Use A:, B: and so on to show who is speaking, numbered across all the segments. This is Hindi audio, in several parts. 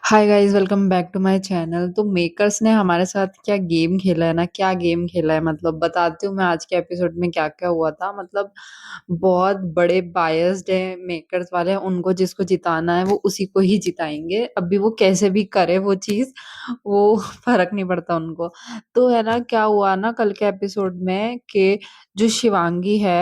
A: Hi guys welcome back to my channel. तो मेकर्स ने हमारे साथ क्या गेम खेला है ना, क्या गेम खेला है मतलब बताती हूँ मैं आज के एपिसोड में क्या क्या हुआ था। मतलब बहुत बड़े बायस्ड है मेकर्स वाले, उनको जिसको जिताना है वो उसी को ही जिताएंगे, अभी वो कैसे भी करे वो चीज, वो फर्क नहीं पड़ता उनको। तो है ना, क्या हुआ ना कल के एपिसोड में कि जो शिवांगी है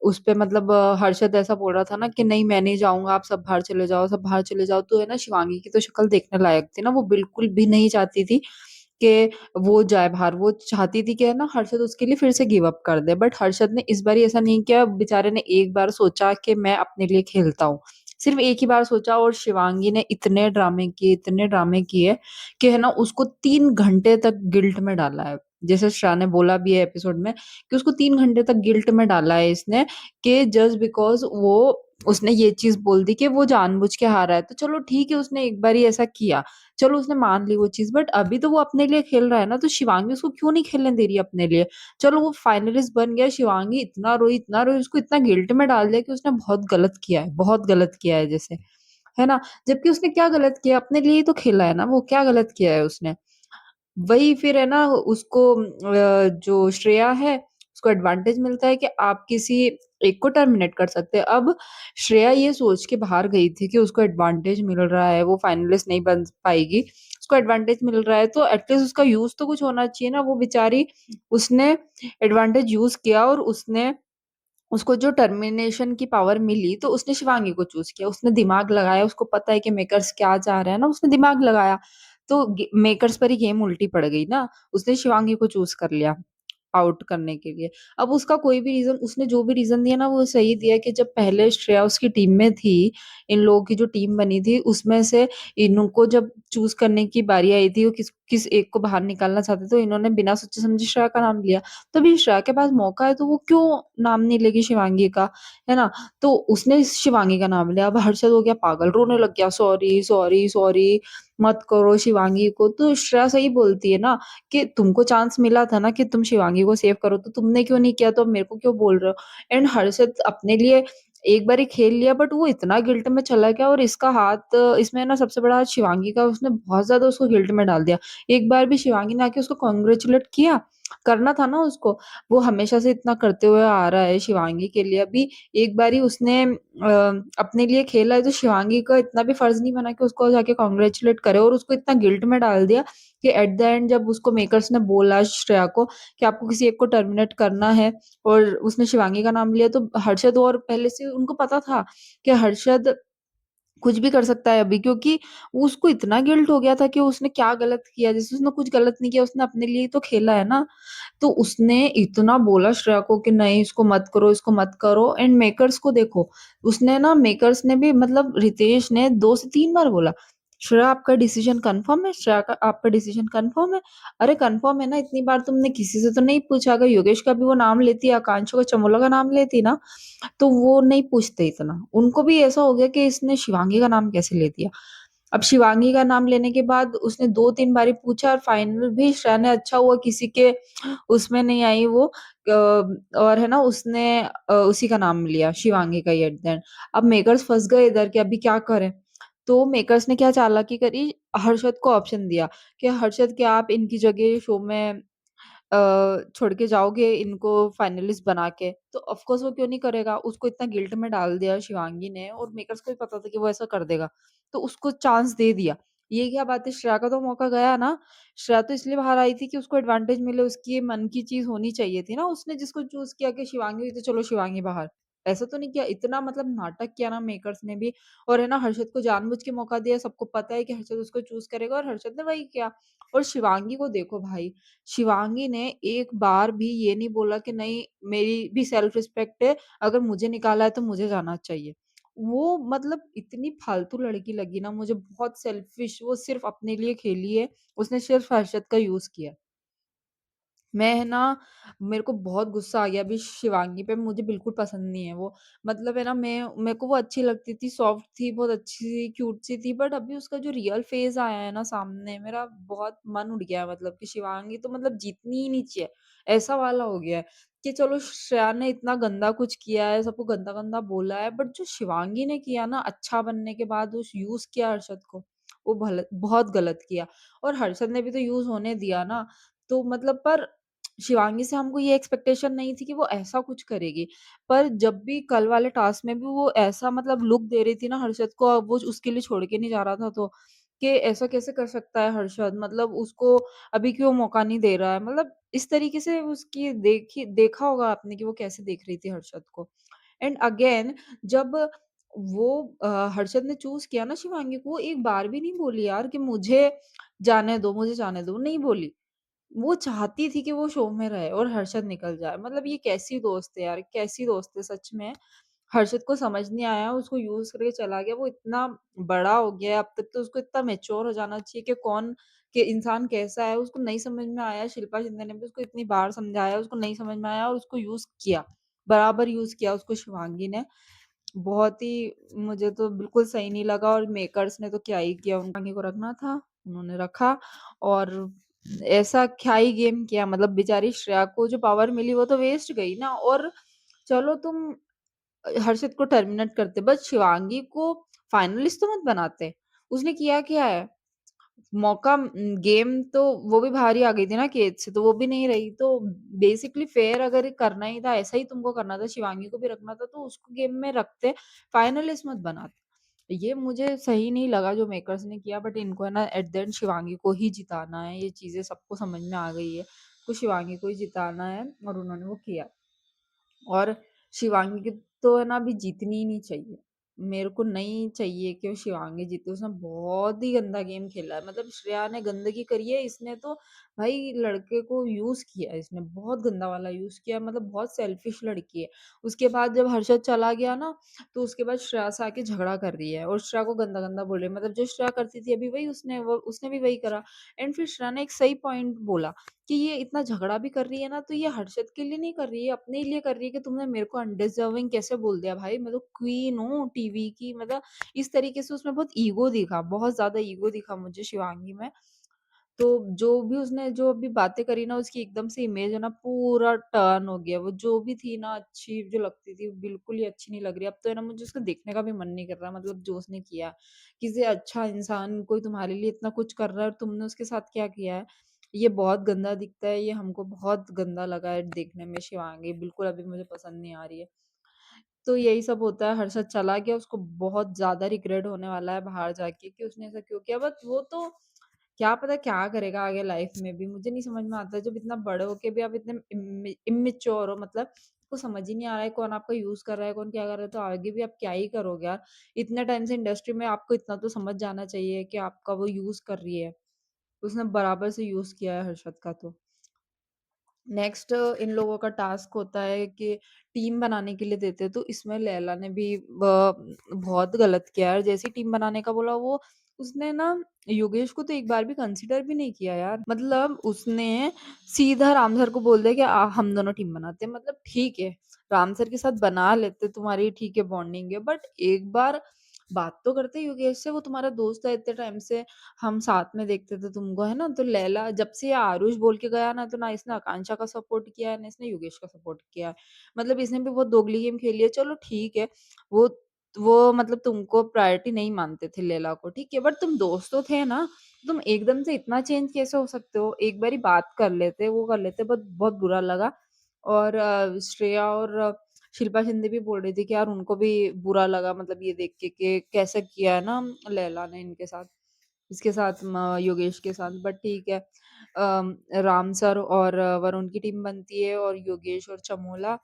A: उस पे मतलब हर्षद ऐसा बोल रहा था ना कि नहीं मैं नहीं जाऊंगा, आप सब बाहर चले जाओ, सब बाहर चले जाओ। तो है ना, शिवांगी की तो शक्ल देखने लायक थी ना, वो बिल्कुल भी नहीं चाहती थी कि वो जाए बाहर। वो चाहती थी कि है ना हर्षद उसके लिए फिर से गिव अप कर दे, बट हर्षद ने इस बार ऐसा नहीं किया। बेचारे ने एक बार सोचा कि मैं अपने लिए खेलता हूँ, सिर्फ एक ही बार सोचा। और शिवांगी ने इतने ड्रामे किए, इतने ड्रामे किए कि है ना उसको 3 घंटे तक गिल्ट में डाला है। जैसे श्रा ने बोला भी है एपिसोड में कि उसको 3 घंटे तक गिल्ट में डाला है इसने, कि जस्ट बिकॉज वो उसने ये चीज बोल दी कि वो जानबूझ के हारा है। तो चलो ठीक है, उसने एक बार ही ऐसा किया, चलो उसने मान ली वो चीज, बट अभी तो वो अपने लिए खेल रहा है ना, तो शिवांगी उसको क्यों नहीं खेलने दे रही अपने लिए। चलो वो फाइनलिस्ट बन गया, शिवांगी इतना रोई, उसको इतना गिल्ट में डाल दिया कि उसने बहुत गलत किया है, बहुत गलत किया है जैसे, है ना। जबकि उसने क्या गलत किया, अपने लिए ही तो खेला है ना, वो क्या गलत किया है उसने। वही फिर है ना उसको जो श्रेया है उसको एडवांटेज मिलता है कि आप किसी एक को टर्मिनेट कर सकते हैं। अब श्रेया ये सोच के बाहर गई थी कि उसको एडवांटेज मिल रहा है, वो फाइनलिस्ट नहीं बन पाएगी, उसको एडवांटेज मिल रहा है तो एटलीस्ट उसका यूज तो कुछ होना चाहिए ना। वो बेचारी, उसने एडवांटेज यूज किया और उसने, उसको जो टर्मिनेशन की पावर मिली तो उसने शिवांगी को चूज किया, उसने दिमाग लगाया, उसको पता है कि मेकर्स क्या चाह रहे हैं ना, उसने दिमाग लगाया। तो मेकर्स पर ही गेम उल्टी पड़ गई ना, उसने शिवांगी को चूज कर लिया आउट करने के लिए। अब उसका कोई भी रीजन, उसने जो भी रीजन दिया ना वो सही दिया कि जब पहले श्रेया उसकी टीम में थी, इन लोगों की जो टीम बनी थी उसमें से इनको जब चूज करने की बारी आई थी, वो किस किस एक को बाहर निकालना चाहते तो इन्होंने बिना सोचे समझे श्रेया का नाम लिया। तो अभी श्रेया के पास मौका है तो वो क्यों नाम नहीं लेगी शिवांगी का, है ना। तो उसने शिवांगी का नाम लिया। अब हर्षद हो गया पागल, रोने लग गया, सॉरी सॉरी सॉरी, मत करो शिवांगी को। तो श्रेया सही बोलती है ना कि तुमको चांस मिला था ना कि तुम शिवांगी को सेव करो, तो तुमने क्यों नहीं किया, तो अब मेरे को क्यों बोल रहे हो। एंड हर्षद अपने लिए एक बार ही खेल लिया, बट वो इतना गिल्ट में चला गया, और इसका हाथ इसमें ना सबसे बड़ा हाथ शिवांगी का, उसने बहुत ज्यादा उसको गिल्ट में डाल दिया। एक बार भी शिवांगी ने आके उसको कॉन्ग्रेचुलेट किया, करना था ना उसको। वो हमेशा से इतना करते हुए आ रहा है शिवांगी के लिए, अभी एक बार ही उसने अपने लिए खेला है, तो शिवांगी का इतना भी फर्ज नहीं बना कि उसको जाके कॉन्ग्रेचुलेट करे, और उसको इतना गिल्ट में डाल दिया कि एट द एंड जब उसको मेकर्स ने बोला श्रेया को कि आपको किसी एक को टर्मिनेट करना है, और उसने शिवांगी का नाम लिया, तो हर्षद, और पहले से उनको पता था कि हर्षद कुछ भी कर सकता है अभी, क्योंकि उसको इतना गिल्ट हो गया था कि उसने क्या गलत किया, जैसे उसने कुछ गलत नहीं किया, उसने अपने लिए ही तो खेला है ना। तो उसने इतना बोला श्रेया को कि नहीं इसको मत करो, इसको मत करो। एंड मेकर्स को देखो, उसने ना, मेकर्स ने भी मतलब रितेश ने 2 से 3 बार बोला, श्रेया आपका डिसीजन कंफर्म है, श्रेया का आपका डिसीजन कंफर्म है। अरे कंफर्म है ना, इतनी बार तुमने किसी से तो नहीं पूछा। अगर योगेश का भी वो नाम लेती, आकांक्षा का, चमोला का नाम लेती ना, तो वो नहीं पूछते इतना। उनको भी ऐसा हो गया कि इसने शिवांगी का नाम कैसे ले दिया। अब शिवांगी का नाम लेने के बाद उसने 2-3 बारी पूछा, और फाइनल भी श्रेया ने, अच्छा हुआ किसी के उसमें नहीं आई वो, और है ना उसने उसी का नाम लिया, शिवांगी का ही एट द एंड। अब मेकर्स फंस गए इधर कि अभी क्या करें। तो मेकर्स ने क्या चालाकी करी, हर्षद को ऑप्शन दिया कि हर्षद क्या आप इनकी जगह शो में छोड़ के जाओगे इनको फाइनलिस्ट बना के। तो ऑफ कोर्स वो क्यों नहीं करेगा, उसको इतना गिल्ट में डाल दिया शिवांगी ने, और मेकर्स को भी पता था कि वो ऐसा कर देगा, तो उसको चांस दे दिया। ये क्या बात है, श्रेया का तो मौका गया ना। श्रेया तो इसलिए बाहर आई थी कि उसको एडवांटेज मिले, उसकी मन की चीज होनी चाहिए थी ना। उसने जिसको चूज किया कि शिवांगी हुई तो चलो शिवांगी बाहर, ऐसा तो नहीं किया। इतना मतलब नाटक किया ना मेकर्स ने भी, और है ना हर्षद को जानबूझ के मौका दिया, सबको पता है कि हर्षद उसको चूज करेगा, और हर्षद ने वही किया। और शिवांगी को देखो भाई, शिवांगी ने एक बार भी ये नहीं बोला कि नहीं मेरी भी सेल्फ रिस्पेक्ट है, अगर मुझे निकाला है तो मुझे जाना चाहिए। वो मतलब इतनी फालतू लड़की लगी ना मुझे, बहुत सेल्फिश, वो सिर्फ अपने लिए खेली है, उसने सिर्फ हर्षद का यूज किया। मैं है ना, मेरे को बहुत गुस्सा आ गया अभी शिवांगी पे, मुझे बिल्कुल पसंद नहीं है वो। मतलब है ना, मैं, मेरे को वो अच्छी लगती थी, सॉफ्ट थी, बहुत अच्छी सी क्यूट सी थी, बट अभी उसका जो रियल फेस आया है ना सामने, मेरा बहुत मन उठ गया है। मतलब कि शिवांगी तो मतलब जीतनी ही नहीं चाहिए, ऐसा वाला हो गया है। कि चलो श्रेया ने इतना गंदा कुछ किया है, सबको गंदा गंदा बोला है, बट जो शिवांगी ने किया ना अच्छा बनने के बाद, उस यूज किया हर्षद को, वो बहुत गलत किया और हर्षद ने भी तो यूज़ होने दिया ना, तो मतलब पर शिवांगी से हमको ये एक्सपेक्टेशन नहीं थी कि वो ऐसा कुछ करेगी। पर जब भी कल वाले टास्क में भी वो ऐसा मतलब लुक दे रही थी ना हर्षद को, अब वो उसके लिए छोड़ के नहीं जा रहा था तो, कि ऐसा कैसे कर सकता है हर्षद? मतलब उसको अभी क्यों मौका नहीं दे रहा है? मतलब इस तरीके से उसकी देखा होगा आपने कि वो कैसे देख रही थी हर्षद को। एंड अगेन जब वो हर्षद ने चूज़ किया ना शिवांगी को, वो एक बार भी नहीं बोली यार कि मुझे जाने दो, नहीं बोली। वो चाहती थी कि वो शो में रहे और हर्षद निकल जाए। मतलब ये कैसी दोस्त है यार, कैसी दोस्त है सच में। हर्षद को समझ नहीं आया, उसको यूज़ करके चला गया। वो इतना बड़ा हो गया है, अब तक तो उसको इतना मैच्योर हो जाना चाहिए कि कि इंसान कैसा है, उसको नहीं समझ में आया। शिल्पा शिंदे ने भी उसको इतनी बार समझाया, उसको नहीं समझ में आया और उसको यूज़ किया। बराबर यूज़ किया उसको शिवांगी ने। बहुत ही मुझे तो बिल्कुल सही नहीं लगा और मेकर्स ने तो क्या ही किया, शिवांगी को रखना था, उन्होंने रखा और ऐसा क्या ही गेम किया मतलब बेचारी श्रेया को जो पावर मिली वो तो वेस्ट गई ना और चलो तुम हर्षित को टर्मिनेट करते बट शिवांगी को फाइनलिस्ट तो मत बनाते। उसने किया क्या है? गेम तो वो भी बाहर ही आ गई थी ना केज से तो वो भी नहीं रही तो बेसिकली फेयर अगर करना ही था ऐसा ही तुमको करना था शिवांगी को भी रखना था तो उसको गेम में रखते फाइनलिस्ट मत बनाते। ये मुझे सही नहीं लगा जो मेकर्स ने किया बट इनको है ना एट द एंड शिवांगी को ही जिताना है ये चीजें सबको समझ में आ गई है तो शिवांगी को ही जिताना है और उन्होंने वो किया। और शिवांगी की तो है ना अभी जीतनी ही नहीं चाहिए। मेरे को नहीं चाहिए कि वो शिवांगी जीते, उसने बहुत ही गंदा गेम खेला है। मतलब श्रेया ने गंदगी करी है, इसने तो भाई लड़के को यूज़ किया है इसने, बहुत गंदा वाला यूज़ किया मतलब बहुत सेल्फिश लड़की है। उसके बाद जब हर्षद चला गया ना, तो उसके बाद श्रेया से आके झगड़ा कर रही है और श्रेया को गंदा-गंदा बोल रही है। मतलब जो श्रेया करती थी अभी वही उसने भी वही करा। एंड फिर श्रेया ने एक सही पॉइंट बोला कि ये इतना झगड़ा भी कर रही है ना, तो ये हर्षद के लिए नहीं कर रही है, अपने लिए कर रही है कि तुमने मेरे को अनडिज़र्विंग कैसे बोल दिया भाई, मैं तो क्वीन हूँ टीवी की मतलब इस तरीके से उसमें बहुत ईगो दिखा, बहुत ज़्यादा ईगो दिखा मुझे शिवांगी में। तो जो अभी बातें करी ना उसकी एकदम से इमेज है ना पूरा टर्न हो गया। वो जो भी थी ना अच्छी जो लगती थी, बिल्कुल ही अच्छी नहीं लग रही। अब तो है ना मुझे उसको देखने का भी मन नहीं कर रहा मतलब जो उसने किया। किसी अच्छा इंसान कोई तुम्हारे लिए इतना कुछ कर रहा है और तुमने उसके साथ क्या किया है? ये बहुत गंदा दिखता है, ये हमको बहुत गंदा लगा है देखने में शिवांगी, बिल्कुल अभी मुझे पसंद नहीं आ रही है। तो यही सब होता है, हर्षद चला गया, उसको बहुत ज़्यादा रिग्रेट होने वाला है बाहर जाके कि उसने ऐसा क्यों किया। बट वो तो क्या पता क्या करेगा आगे लाइफ में भी, मुझे नहीं समझ में आता जब इतना बड़े होके भी आप इतने इम्मैच्योर हो मतलब आपको समझ ही नहीं आ रहा है कौन आपका यूज़ कर रहा है, कौन क्या कर रहा है, तो आगे भी आप क्या ही करोगे यार। इतने टाइम से इंडस्ट्री में आपको इतना तो समझ जाना चाहिए कि आपका वो यूज़ कर रही है। उसने बराबर से यूज़ किया है हर्षद का तो। नेक्स्ट इन लोगों का टास्क होता है कि टीम बनाने के लिए देते हैं तो इसमें लैला ने भी बहुत गलत किया है जैसे ही टीम बनाने का बोला वो उसने ना योगेश को तो एक बार भी कंसिडर भी नहीं किया यार मतलब उसने सीधा राम सर को बोल दिया कि हम दोनों टीम बनाते हैं मतलब ठीक है राम सर के साथ बना लेते तुम्हारी ठीक है बॉन्डिंग है बट एक बार बात तो करते योगेश से वो तुम्हारा दोस्त है इतने टाइम से हम साथ में देखते थे तुमको, है ना? तो लैला जब से ये आरुष बोल के गया ना, तो ना इसने आकांक्षा का सपोर्ट किया है, ना इसने योगेश का सपोर्ट किया है। मतलब इसने भी बहुत दोगली गेम खेली है, चलो ठीक है। वो वो मतलब तुमको प्रायोरिटी नहीं मानते थे लैला को, ठीक है? बट तुम दोस्त तो थे ना, तुम एकदम से इतना चेंज कैसे हो सकते हो? एक बारी बात कर लेते, वो कर लेते, बट बहुत बुरा लगा। और श्रेया और शिल्पा शिंदे भी बोल रही थी कि यार उनको भी बुरा लगा मतलब ये देख के कि कैसे किया है ना लैला ने इनके साथ। इसके साथ योगेश के साथ बट ठीक है। राम सर और वरुण की टीम बनती है और योगेश और चमोला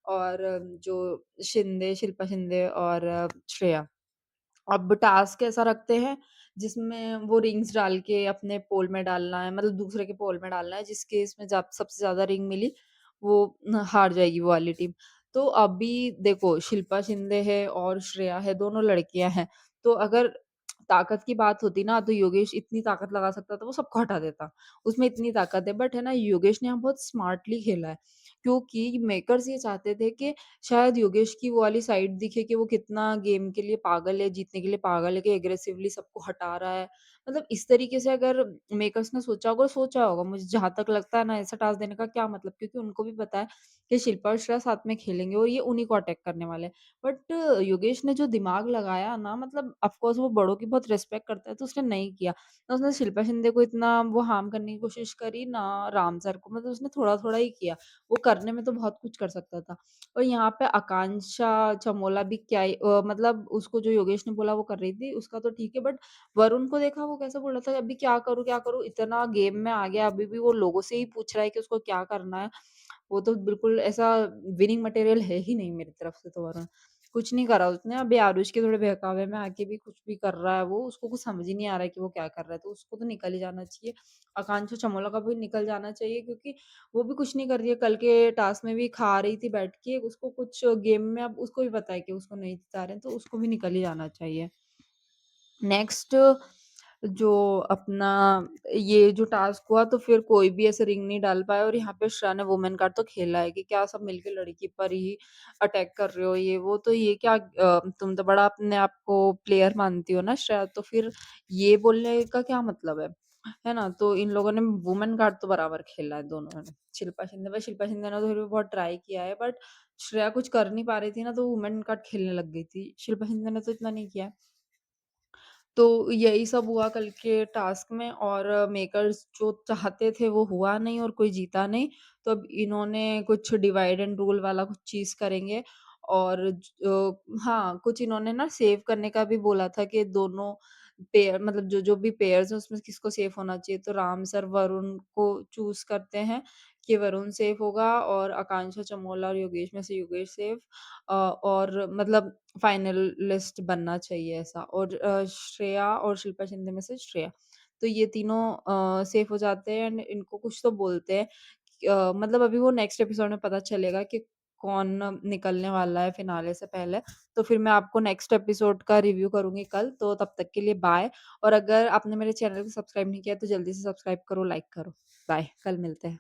A: और जो शिल्पा शिंदे और श्रेया। अब टास्क ऐसा रखते हैं जिसमें वो रिंग्स डाल के अपने पोल में डालना है मतलब दूसरे के पोल में डालना है जिसके इसमें सबसे ज्यादा रिंग मिली वो हार जाएगी वो वाली टीम। तो अभी देखो शिल्पा शिंदे है और श्रेया है दोनों लड़कियां हैं तो अगर ताकत की बात होती ना तो योगेश इतनी ताकत लगा सकता था वो सबको हटा देता उसमें इतनी ताकत है बट है ना योगेश ने यहाँ बहुत स्मार्टली खेला है क्योंकि मेकर्स ये चाहते थे कि शायद योगेश की वो वाली साइड दिखे कि वो कितना गेम के लिए पागल है, जीतने के लिए पागल है, कि एग्रेसिवली सबको हटा रहा है। मतलब इस तरीके से अगर मेकर्स ने सोचा होगा मुझे जहाँ तक लगता है ना ऐसा टास्क देने का क्या मतलब क्योंकि उनको भी पता है कि शिल्पा और श्रेया साथ में खेलेंगे और ये उन्हीं को अटैक करने वाले हैं। बट योगेश ने जो दिमाग लगाया ना मतलब ऑफ कोर्स वो बड़ों की बहुत बहुत रिस्पेक्ट करता है तो उसने नहीं किया। ना उसने शिल्पा शिंदे को इतना वो हार्म करने की कोशिश करी, ना राम सर को, मतलब उसने थोड़ा-थोड़ा ही किया। वो करने में तो बहुत कुछ कर सकता था। और यहाँ पे आकांक्षा चमोला भी क्या ही मतलब उसको जो योगेश ने बोला वो कर रही थी, उसका तो ठीक है, बट वरुण को देखा वो कैसे बोल रहा था, अभी क्या करूँ, क्या करूँ? इतना गेम में आ गया, अभी भी वो लोगों से ही पूछ रहा है कि उसको क्या करना है। वो तो बिल्कुल ऐसा विनिंग मटेरियल है ही नहीं मेरी तरफ से तो वरुण। कुछ नहीं करा उसने, अभी आरुष के थोड़े बहकावे में आके भी कुछ भी कर रहा है वो, उसको कुछ समझ ही नहीं आ रहा है कि वो क्या कर रहा है, तो उसको तो निकल ही जाना चाहिए। आकांक्षा चमोला का भी निकल जाना चाहिए, क्योंकि वो भी कुछ नहीं कर रही है, कल के टास्क में भी खा रही थी बैठ के, उसको कुछ गेम में अब उसको भी पता है कि उसको नहीं जिता रहे हैं, तो उसको भी निकल ही जाना चाहिए। नेक्स्ट जो अपना ये जो टास्क हुआ, तो फिर कोई भी ऐसे रिंग नहीं डाल पाया, और यहाँ पे श्रेया ने वुमेन कार्ड तो खेला है कि क्या सब मिलके लड़की पर ही अटैक कर रहे हो, ये वो, तो ये क्या तुम तो बड़ा अपने आप को प्लेयर मानती हो ना श्रेया, तो फिर ये बोलने का क्या मतलब है ना? तो इन लोगों ने वुमेन कार्ड तो बराबर खेला है दोनों ने। शिल्पा शिंदे ने तो फिर भी बहुत ट्राई किया है, बट श्रेया कुछ कर नहीं पा रही थी ना, तो वुमेन कार्ड खेलने लग गई थी। शिल्पा शिंदे ने तो इतना नहीं किया है। तो यही सब हुआ कल के टास्क में, और मेकर्स जो चाहते थे वो हुआ नहीं और कोई जीता नहीं। तो अब इन्होंने कुछ डिवाइड एंड रूल वाला कुछ चीज़ करेंगे, और हाँ, कुछ इन्होंने ना सेव करने का भी बोला था कि दोनों पेयर, मतलब जो-जो भी पेयर्स हैं उसमें किसको सेफ होना चाहिए। तो राम सर वरुण को चूज़ करते हैं कि वरुण सेफ होगा, और आकांक्षा चमोला और योगेश में से योगेश सेफ, और मतलब फाइनलिस्ट बनना चाहिए ऐसा, और श्रेया और शिल्पा शिंदे में से श्रेया। तो ये तीनों सेफ हो जाते हैं, एंड इनको कुछ तो बोलते हैं मतलब अभी वो नेक्स्ट एपिसोड में पता चलेगा कि कौन निकलने वाला है फिनाले से पहले। तो फिर मैं आपको नेक्स्ट एपिसोड का रिव्यू करूँगी कल, तो तब तक के लिए बाय। और अगर आपने मेरे चैनल को सब्सक्राइब नहीं किया तो जल्दी से सब्सक्राइब करो, लाइक करो। बाय, कल मिलते हैं।